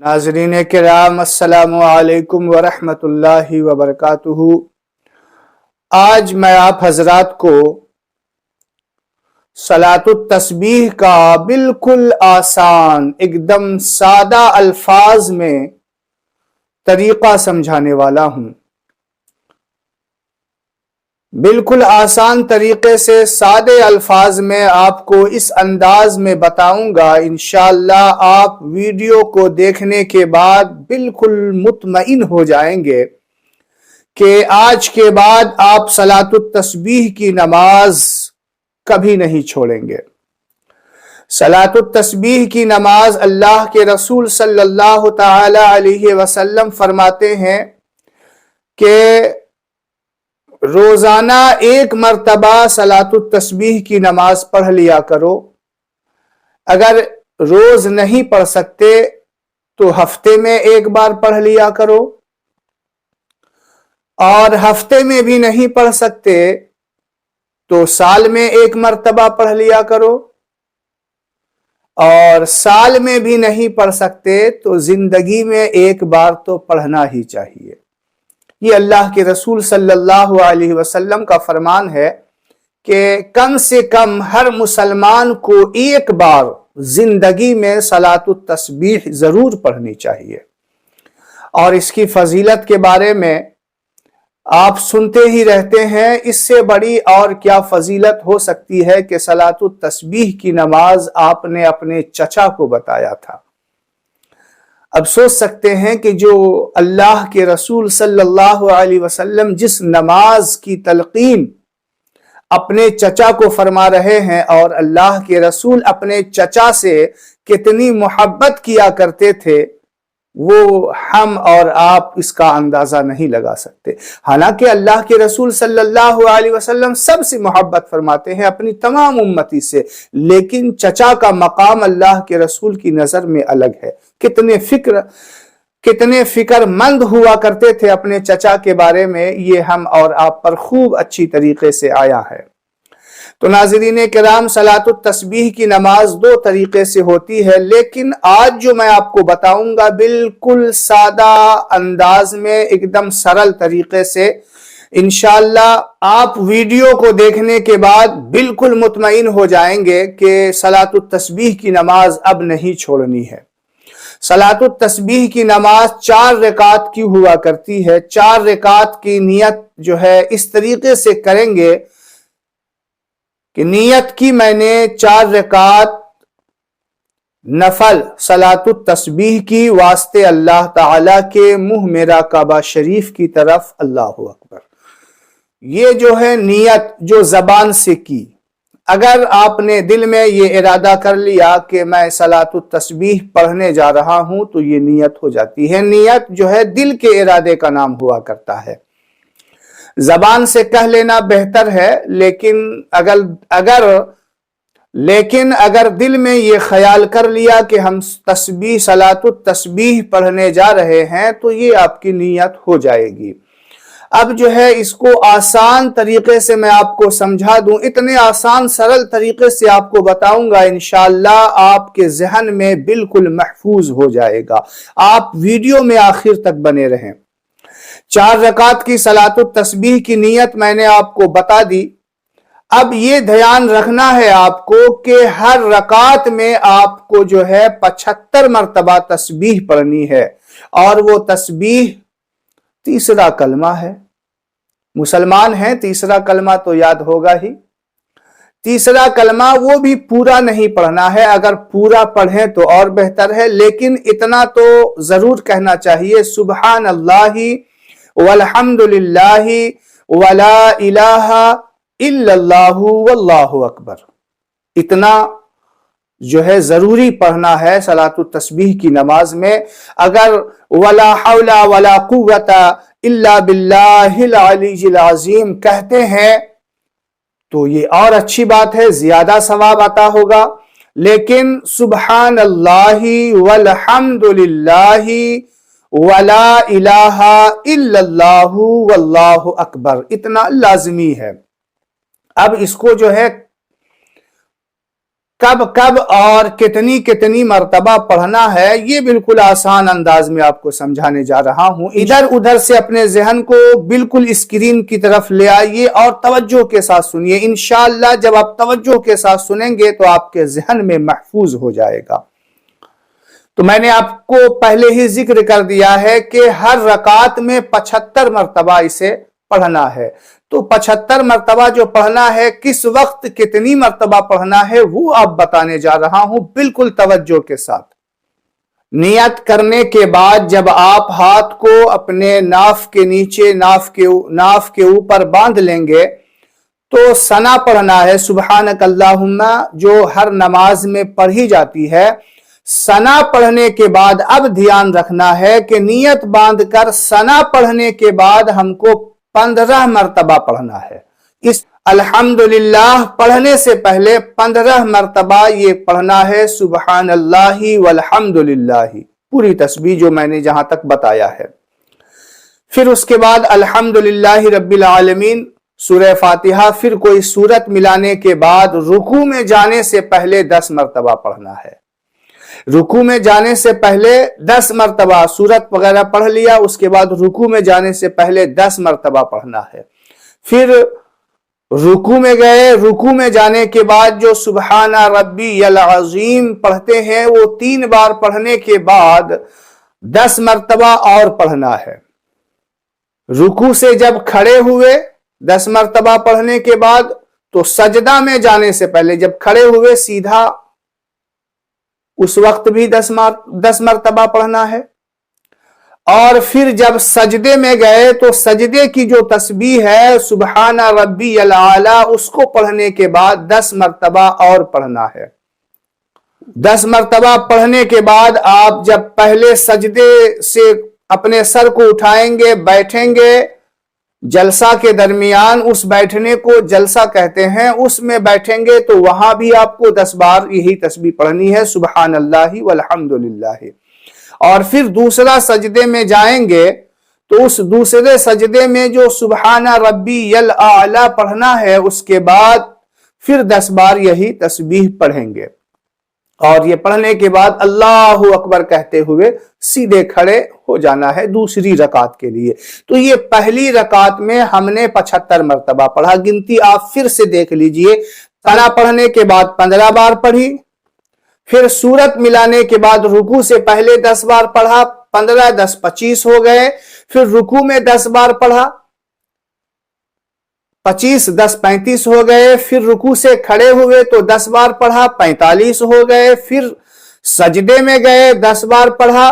ناظرین کرام السلام علیکم ورحمۃ اللہ وبرکاتہ۔ آج میں آپ حضرات کو صلاۃ التسبیح کا بالکل آسان ایک دم سادہ الفاظ میں طریقہ سمجھانے والا ہوں۔ بالکل آسان طریقے سے سادے الفاظ میں آپ کو اس انداز میں بتاؤں گا، انشاءاللہ آپ ویڈیو کو دیکھنے کے بعد بالکل مطمئن ہو جائیں گے کہ آج کے بعد آپ صلاۃ التسبیح کی نماز کبھی نہیں چھوڑیں گے۔ صلاۃ التسبیح کی نماز اللہ کے رسول صلی اللہ تعالی علیہ وسلم فرماتے ہیں کہ روزانہ ایک مرتبہ صلاۃ التسبیح کی نماز پڑھ لیا کرو۔ اگر روز نہیں پڑھ سکتے تو ہفتے میں ایک بار پڑھ لیا کرو، اور ہفتے میں بھی نہیں پڑھ سکتے تو سال میں ایک مرتبہ پڑھ لیا کرو، اور سال میں بھی نہیں پڑھ سکتے تو زندگی میں ایک بار تو پڑھنا ہی چاہیے۔ یہ اللہ کے رسول صلی اللہ علیہ وسلم کا فرمان ہے کہ کم سے کم ہر مسلمان کو ایک بار زندگی میں صلاۃ التسبیح ضرور پڑھنی چاہیے۔ اور اس کی فضیلت کے بارے میں آپ سنتے ہی رہتے ہیں، اس سے بڑی اور کیا فضیلت ہو سکتی ہے کہ صلاۃ التسبیح کی نماز آپ نے اپنے چچا کو بتایا تھا۔ اب سوچ سکتے ہیں کہ جو اللہ کے رسول صلی اللہ علیہ وسلم جس نماز کی تلقین اپنے چچا کو فرما رہے ہیں، اور اللہ کے رسول اپنے چچا سے کتنی محبت کیا کرتے تھے، وہ ہم اور آپ اس کا اندازہ نہیں لگا سکتے۔ حالانکہ اللہ کے رسول صلی اللہ علیہ وسلم سب سے محبت فرماتے ہیں، اپنی تمام امتی سے، لیکن چچا کا مقام اللہ کے رسول کی نظر میں الگ ہے۔ کتنے فکر مند ہوا کرتے تھے اپنے چچا کے بارے میں، یہ ہم اور آپ پر خوب اچھی طریقے سے آیا ہے۔ تو ناظرین کرام، صلاۃ التسبیح کی نماز دو طریقے سے ہوتی ہے، لیکن آج جو میں آپ کو بتاؤں گا بالکل سادہ انداز میں ایک دم سرل طریقے سے، انشاءاللہ آپ ویڈیو کو دیکھنے کے بعد بالکل مطمئن ہو جائیں گے کہ صلاۃ التسبیح کی نماز اب نہیں چھوڑنی ہے۔ صلاۃ التسبیح کی نماز 4 رکعت کی ہوا کرتی ہے۔ 4 رکعت کی نیت جو ہے اس طریقے سے کریں گے کہ نیت کی میں نے 4 رکعت نفل صلاۃ التسبیح کی واسطے اللہ تعالیٰ کے منہ میرا کعبہ شریف کی طرف، اللہ اکبر۔ یہ جو ہے نیت جو زبان سے کی، اگر آپ نے دل میں یہ ارادہ کر لیا کہ میں صلاۃ التسبیح پڑھنے جا رہا ہوں تو یہ نیت ہو جاتی ہے۔ نیت جو ہے دل کے ارادے کا نام ہوا کرتا ہے، زبان سے کہہ لینا بہتر ہے، لیکن اگر دل میں یہ خیال کر لیا کہ ہم صلاۃ التسبیح پڑھنے جا رہے ہیں تو یہ آپ کی نیت ہو جائے گی۔ اب جو ہے اس کو آسان طریقے سے میں آپ کو سمجھا دوں، اتنے آسان سرل طریقے سے آپ کو بتاؤں گا، انشاءاللہ آپ کے ذہن میں بالکل محفوظ ہو جائے گا۔ آپ ویڈیو میں آخر تک بنے رہیں۔ 4 رکعت کی صلاۃ التسبیح کی نیت میں نے آپ کو بتا دی۔ اب یہ دھیان رکھنا ہے آپ کو کہ ہر رکعت میں آپ کو جو ہے 75 مرتبہ تسبیح پڑھنی ہے، اور وہ تسبیح تیسرا کلمہ ہے۔ مسلمان ہیں، تیسرا کلمہ تو یاد ہوگا ہی۔ تیسرا کلمہ وہ بھی پورا نہیں پڑھنا ہے، اگر پورا پڑھیں تو اور بہتر ہے، لیکن اتنا تو ضرور کہنا چاہیے، سبحان اللہ والحمد للہ ولا الہ الا اللہ واللہ اکبر، اتنا جو ہے ضروری پڑھنا ہے صلاۃ التسبیح کی نماز میں۔ اگر ولا حول ولا قوت الا باللہ العلی العظیم کہتے ہیں تو یہ اور اچھی بات ہے، زیادہ ثواب عطا ہوگا، لیکن سبحان اللہ والحمد للہ ولا الہ الا اللہ واللہ اکبر اتنا لازمی ہے۔ اب اس کو جو ہے کب کب اور کتنی کتنی مرتبہ پڑھنا ہے یہ بالکل آسان انداز میں آپ کو سمجھانے جا رہا ہوں۔ ادھر ادھر سے اپنے ذہن کو بالکل اسکرین کی طرف لے آئیے اور توجہ کے ساتھ سنیے۔ انشاءاللہ جب آپ توجہ کے ساتھ سنیں گے تو آپ کے ذہن میں محفوظ ہو جائے گا۔ تو میں نے آپ کو پہلے ہی ذکر کر دیا ہے کہ ہر رکعت میں 75 مرتبہ اسے پڑھنا ہے۔ تو 75 مرتبہ جو پڑھنا ہے، کس وقت کتنی مرتبہ پڑھنا ہے وہ آپ بتانے جا رہا ہوں بالکل توجہ کے ساتھ۔ نیت کرنے کے بعد جب آپ ہاتھ کو اپنے ناف کے نیچے ناف کے اوپر باندھ لیں گے تو ثنا پڑھنا ہے، سبحانک اللہم، جو ہر نماز میں پڑھی جاتی ہے۔ ثنا پڑھنے کے بعد اب دھیان رکھنا ہے کہ نیت باندھ کر ثنا پڑھنے کے بعد ہم کو 15 مرتبہ پڑھنا ہے۔ اس الحمدللہ پڑھنے سے پہلے 15 مرتبہ یہ پڑھنا ہے سبحان اللہ والحمدللہ، پوری تسبیح جو میں نے جہاں تک بتایا ہے۔ پھر اس کے بعد الحمدللہ رب العالمین، سورہ فاتحہ، پھر کوئی سورت ملانے کے بعد رکوع میں جانے سے پہلے 10 مرتبہ پڑھنا ہے۔ رکوع میں جانے سے پہلے 10 مرتبہ سورت وغیرہ پڑھ لیا، اس کے بعد رکوع میں جانے سے پہلے 10 مرتبہ پڑھنا ہے۔ پھر رکوع میں گئے، رکوع میں جانے کے بعد جو سبحان ربی العظیم پڑھتے ہیں وہ 3 بار پڑھنے کے بعد 10 مرتبہ اور پڑھنا ہے۔ رکوع سے جب کھڑے ہوئے 10 مرتبہ پڑھنے کے بعد تو سجدہ میں جانے سے پہلے جب کھڑے ہوئے سیدھا اس وقت بھی 10 مرتبہ پڑھنا ہے۔ اور پھر جب سجدے میں گئے تو سجدے کی جو تسبیح ہے سبحان ربی العالی، اس کو پڑھنے کے بعد 10 مرتبہ اور پڑھنا ہے۔ 10 مرتبہ پڑھنے کے بعد آپ جب پہلے سجدے سے اپنے سر کو اٹھائیں گے، بیٹھیں گے، جلسہ کے درمیان اس بیٹھنے کو جلسہ کہتے ہیں، اس میں بیٹھیں گے تو وہاں بھی آپ کو 10 بار یہی تسبیح پڑھنی ہے سبحان اللہ والحمدللہ۔ اور پھر دوسرا سجدے میں جائیں گے تو اس دوسرے سجدے میں جو سبحان ربی الاعلی پڑھنا ہے اس کے بعد پھر 10 بار یہی تسبیح پڑھیں گے۔ اور یہ پڑھنے کے بعد اللہ اکبر کہتے ہوئے سیدھے کھڑے ہو جانا ہے دوسری رکعت کے لیے۔ تو یہ پہلی رکعت میں ہم نے 75 مرتبہ پڑھا، گنتی آپ پھر سے دیکھ لیجئے۔ ثنا پڑھنے کے بعد 15 بار پڑھی، پھر سورت ملانے کے بعد رکوع سے پہلے 10 بار پڑھا، 15 10 25 ہو گئے، پھر رکوع میں 10 بار پڑھا، 25 10 35 ہو گئے، پھر رکوع سے کھڑے ہوئے تو 10 بار پڑھا، 45 ہو گئے، پھر سجدے میں گئے 10 بار پڑھا،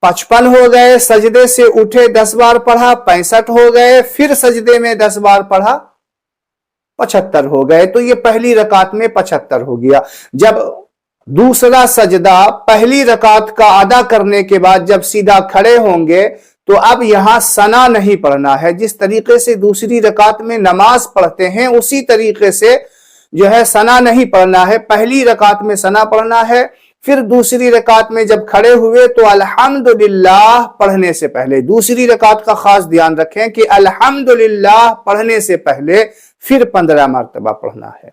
55 ہو گئے، سجدے سے اٹھے 10 بار پڑھا، 65 ہو گئے، پھر سجدے میں 10 بار پڑھا، 75 ہو گئے۔ تو یہ پہلی رکعت میں 75 ہو گیا۔ جب دوسرا سجدہ پہلی رکعت کا ادا کرنے کے بعد جب سیدھا کھڑے ہوں گے تو اب یہاں ثنا نہیں پڑھنا ہے۔ جس طریقے سے دوسری رکعت میں نماز پڑھتے ہیں اسی طریقے سے جو ہے ثنا نہیں پڑھنا ہے۔ پہلی رکعت میں ثنا پڑھنا ہے، پھر دوسری رکعت میں جب کھڑے ہوئے تو الحمدللہ پڑھنے سے پہلے، دوسری رکعت کا خاص دھیان رکھیں کہ الحمدللہ پڑھنے سے پہلے پھر 15 مرتبہ پڑھنا ہے۔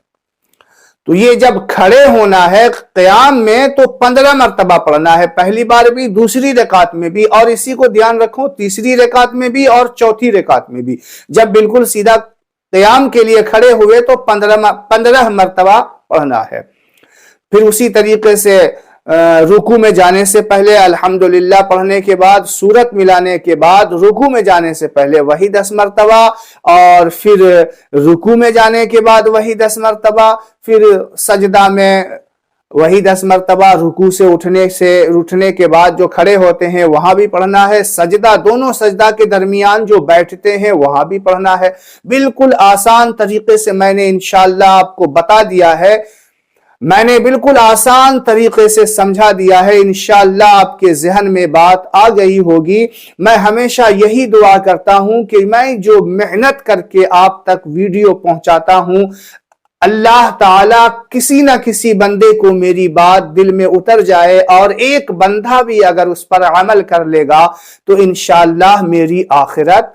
تو یہ جب کھڑے ہونا ہے قیام میں تو 15 مرتبہ پڑھنا ہے، پہلی بار بھی، دوسری رکعت میں بھی، اور اسی کو دھیان رکھو تیسری رکعت میں بھی اور چوتھی رکعت میں بھی۔ جب بالکل سیدھا قیام کے لیے کھڑے ہوئے تو 15 مرتبہ پڑھنا ہے۔ پھر اسی طریقے سے رکوع میں جانے سے پہلے الحمدللہ پڑھنے کے بعد، سورت ملانے کے بعد رکوع میں جانے سے پہلے وہی 10 مرتبہ، اور پھر رکوع میں جانے کے بعد وہی 10 مرتبہ، پھر سجدہ میں وہی 10 مرتبہ، رکوع سے اٹھنے کے بعد جو کھڑے ہوتے ہیں وہاں بھی پڑھنا ہے، سجدہ دونوں سجدہ کے درمیان جو بیٹھتے ہیں وہاں بھی پڑھنا ہے۔ بالکل آسان طریقے سے میں نے انشاءاللہ آپ کو بتا دیا ہے، میں نے بالکل آسان طریقے سے سمجھا دیا ہے۔ انشاءاللہ آپ کے ذہن میں بات آ گئی ہوگی۔ میں ہمیشہ یہی دعا کرتا ہوں کہ میں جو محنت کر کے آپ تک ویڈیو پہنچاتا ہوں، اللہ تعالیٰ کسی نہ کسی بندے کو میری بات دل میں اتر جائے، اور ایک بندہ بھی اگر اس پر عمل کر لے گا تو انشاءاللہ میری آخرت